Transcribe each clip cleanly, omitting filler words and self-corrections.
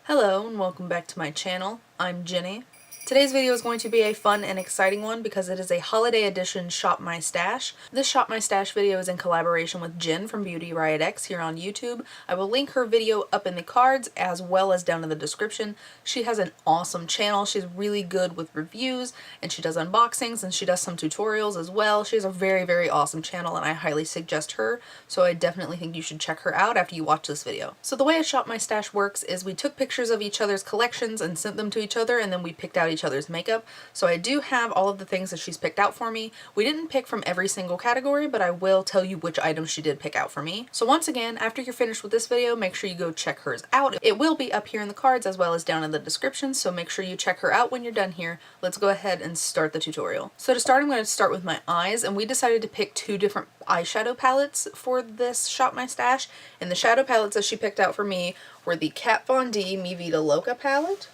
Hello and welcome back to my channel. I'm Jenny. Today's video is going to be a fun and exciting one because it is a holiday edition Shop My Stash. This Shop My Stash video is in collaboration with Jen from Beauty Riot X here on YouTube. I will link her video up in the cards as well as down in the description. She has an awesome channel. She's really good with reviews and she does unboxings and she does some tutorials as well. She has a very awesome channel and I highly suggest her, so I definitely think you should check her out after you watch this video. So the way a Shop My Stash works is we took pictures of each other's collections and sent them to each other, and then we picked out each other's makeup. So I do have all of the things that she's picked out for me. We didn't pick from every single category, but I will tell you which items she did pick out for me. So once again, after you're finished with this video, make sure you go check hers out. It will be up here in the cards as well as down in the description, so make sure you check her out when you're done here. Let's go ahead and start the tutorial. So to start, I'm going to start with my eyes, and we decided to pick two different eyeshadow palettes for this Shop My Stash, and the shadow palettes that she picked out for me were the Kat Von D Mi Vida Loca palette.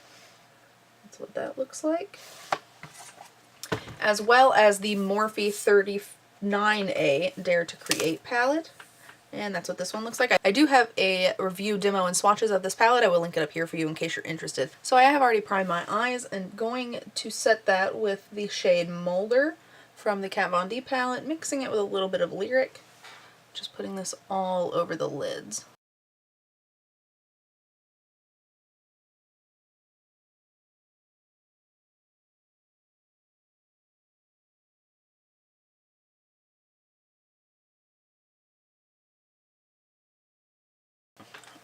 That's what that looks like. As well as the Morphe 39A Dare to Create palette. And that's what this one looks like. I do have a review, demo, and swatches of this palette. I will link it up here for you in case you're interested. So I have already primed my eyes and going to set that with the shade Molder from the Kat Von D palette, mixing it with a little bit of Lyric. Just putting this all over the lids.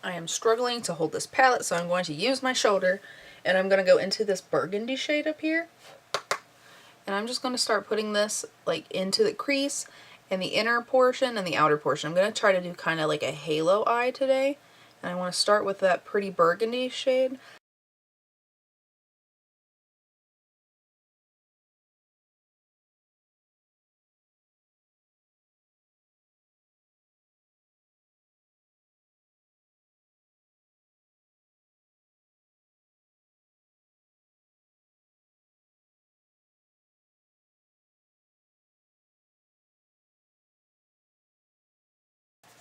I am struggling to hold this palette, so I'm going to use my shoulder, and I'm going to go into this burgundy shade up here. And I'm just going to start putting this like into the crease and the inner portion and the outer portion. I'm going to try to do kind of like a halo eye today. And I want to start with that pretty burgundy shade.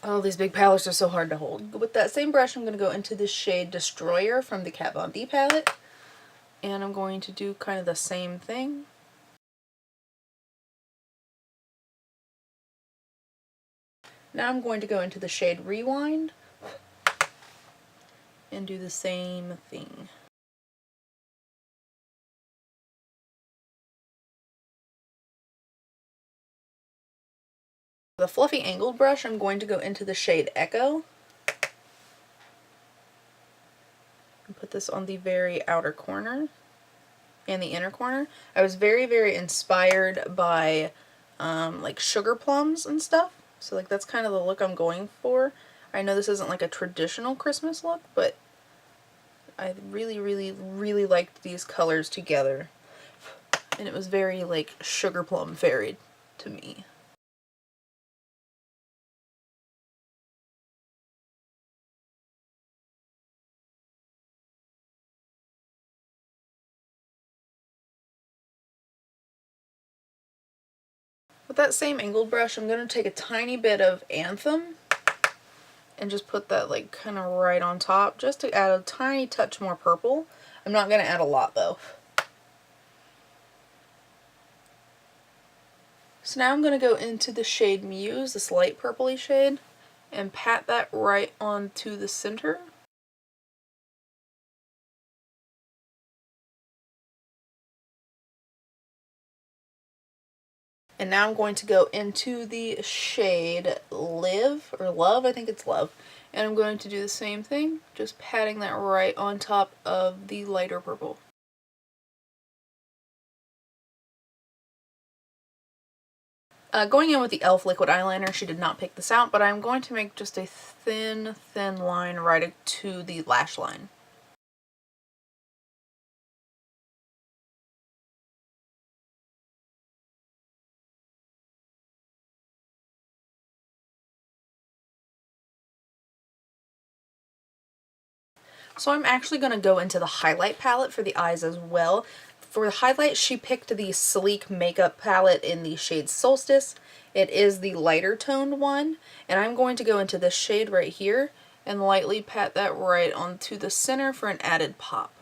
Oh, these big palettes are so hard to hold. With that same brush, I'm going to go into this shade Destroyer from the Kat Von D palette. And I'm going to do kind of the same thing. Now I'm going to go into the shade Rewind and do the same thing. With a fluffy angled brush, I'm going to go into the shade Echo and put this on the very outer corner and the inner corner. I was very inspired by like sugar plums and stuff, so like that's kind of the look I'm going for. I know this isn't like a traditional Christmas look, but I really liked these colors together, and it was very like sugar plum fairy to me. With that same angled brush, I'm going to take a tiny bit of Anthem and just put that like kind of right on top, just to add a tiny touch more purple. I'm not going to add a lot though. So now I'm going to go into the shade Muse, this light purpley shade, and pat that right onto the center. And now I'm going to go into the shade Live, or Love, I think it's Love. And I'm going to do the same thing, just patting that right on top of the lighter purple. Going in with the e.l.f. liquid eyeliner, she did not pick this out, but I'm going to make just a thin line right to the lash line. So I'm actually going to go into the highlight palette for the eyes as well. For the highlight, she picked the Sleek Makeup palette in the shade Solstice. It is the lighter toned one, and I'm going to go into this shade right here and lightly pat that right onto the center for an added pop.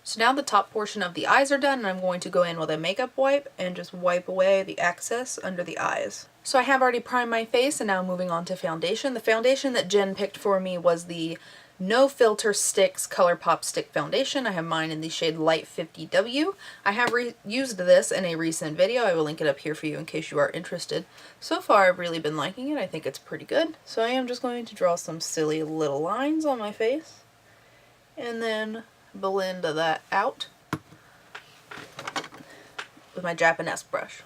So now the top portion of the eyes are done, and I'm going to go in with a makeup wipe and just wipe away the excess under the eyes. So I have already primed my face, and now moving on to foundation. The foundation that Jen picked for me was the No Filter Stix ColourPop Stick Foundation. I have mine in the shade Light 50W. I have used this in a recent video. I will link it up here for you in case you are interested. So far I've really been liking it. I think it's pretty good. So I am just going to draw some silly little lines on my face and then blend that out with my Japanese brush.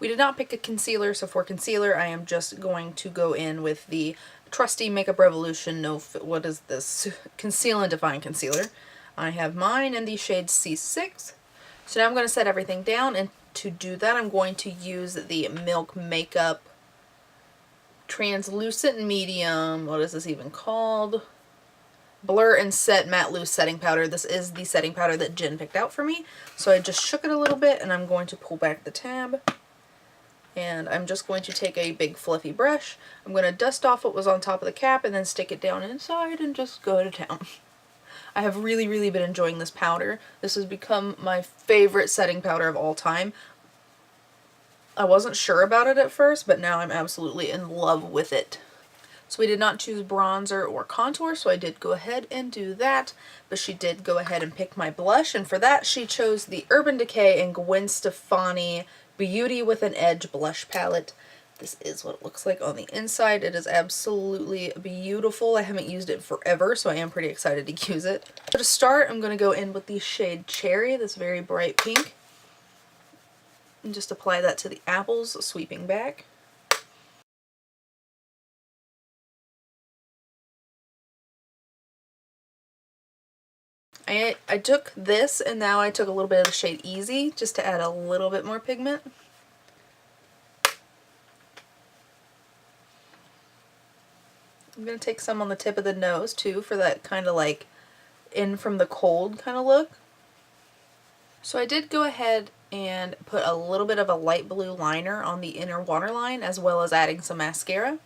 We did not pick a concealer, so for concealer I am just going to go in with the trusty Makeup Revolution what is this? Conceal and Define Concealer. I have mine in the shade C6. So now I'm going to set everything down, and to do that I'm going to use the Milk Makeup Translucent Medium, what is this even called? Blur and Set Matte Loose Setting Powder. This is the setting powder that Jen picked out for me. So I just shook it a little bit, and I'm going to pull back the tab. And I'm just going to take a big fluffy brush. I'm going to dust off what was on top of the cap and then stick it down inside and just go to town. I have really been enjoying this powder. This has become my favorite setting powder of all time. I wasn't sure about it at first, but now I'm absolutely in love with it. So we did not choose bronzer or contour, so I did go ahead and do that. But she did go ahead and pick my blush, and for that she chose the Urban Decay and Gwen Stefani Beauty with an Edge blush palette. This is what it looks like on the inside. It is absolutely beautiful. I haven't used it forever, so I am pretty excited to use it. So to start, I'm going to go in with the shade Cherry, this very bright pink. And just apply that to the apples, sweeping back. I took this, and now I took a little bit of the shade Easy just to add a little bit more pigment. I'm going to take some on the tip of the nose too for that kind of like in from the cold kind of look. So I did go ahead and put a little bit of a light blue liner on the inner waterline, as well as adding some mascara.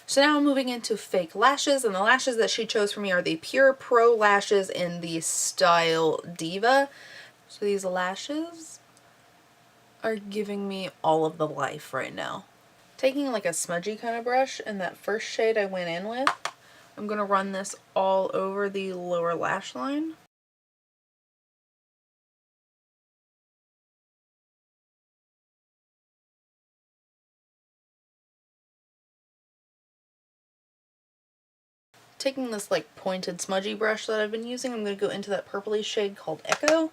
So now I'm moving into fake lashes, and the lashes that she chose for me are the Pure Pro lashes in the style Diva. So these lashes are giving me all of the life right now. Taking like a smudgy kind of brush, and that first shade I went in with, I'm going to run this all over the lower lash line. Taking this like pointed smudgy brush that I've been using, I'm going to go into that purpley shade called Echo,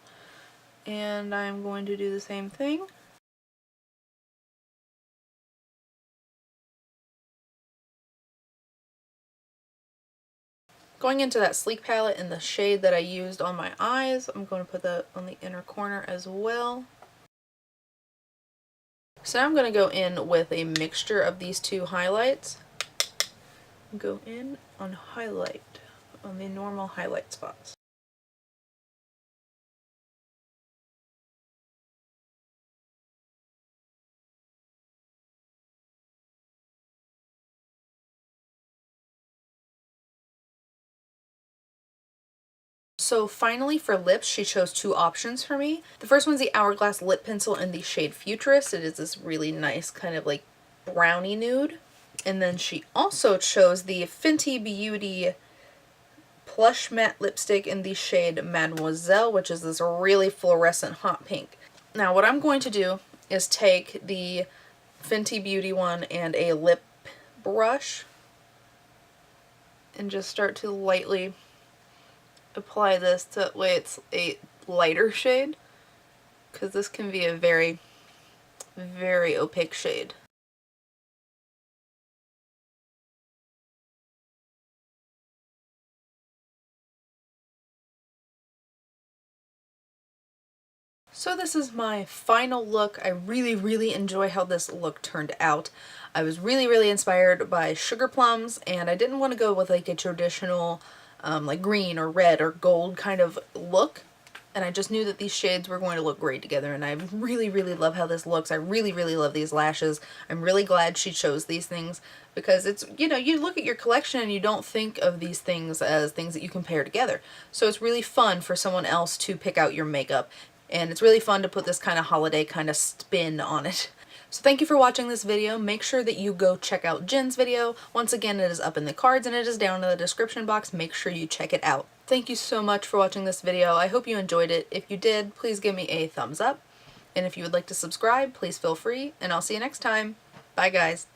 and I'm going to do the same thing. Going into that Sleek palette in the shade that I used on my eyes, I'm going to put that on the inner corner as well. So now I'm going to go in with a mixture of these two highlights. Go in on highlight, on the normal highlight spots. So finally for lips, she chose two options for me. The first one's the Hourglass lip pencil in the shade Futurist. It is this really nice kind of like brownie nude. And then she also chose the Fenty Beauty Plush Matte Lipstick in the shade Mademoiselle, which is this really fluorescent hot pink. Now what I'm going to do is take the Fenty Beauty one and a lip brush and just start to lightly apply this to that way it's a lighter shade, because this can be a very opaque shade. So this is my final look. I really enjoy how this look turned out. I was really inspired by sugar plums, and I didn't want to go with like a traditional like green or red or gold kind of look. And I just knew that these shades were going to look great together, and I really love how this looks. I really love these lashes. I'm really glad she chose these things because it's, you know, you look at your collection and you don't think of these things as things that you can pair together. So it's really fun for someone else to pick out your makeup, and it's really fun to put this kind of holiday kind of spin on it. So thank you for watching this video. Make sure that you go check out Jen's video. Once again, it is up in the cards and it is down in the description box. Make sure you check it out. Thank you so much for watching this video. I hope you enjoyed it. If you did, please give me a thumbs up. And if you would like to subscribe, please feel free. And I'll see you next time. Bye guys.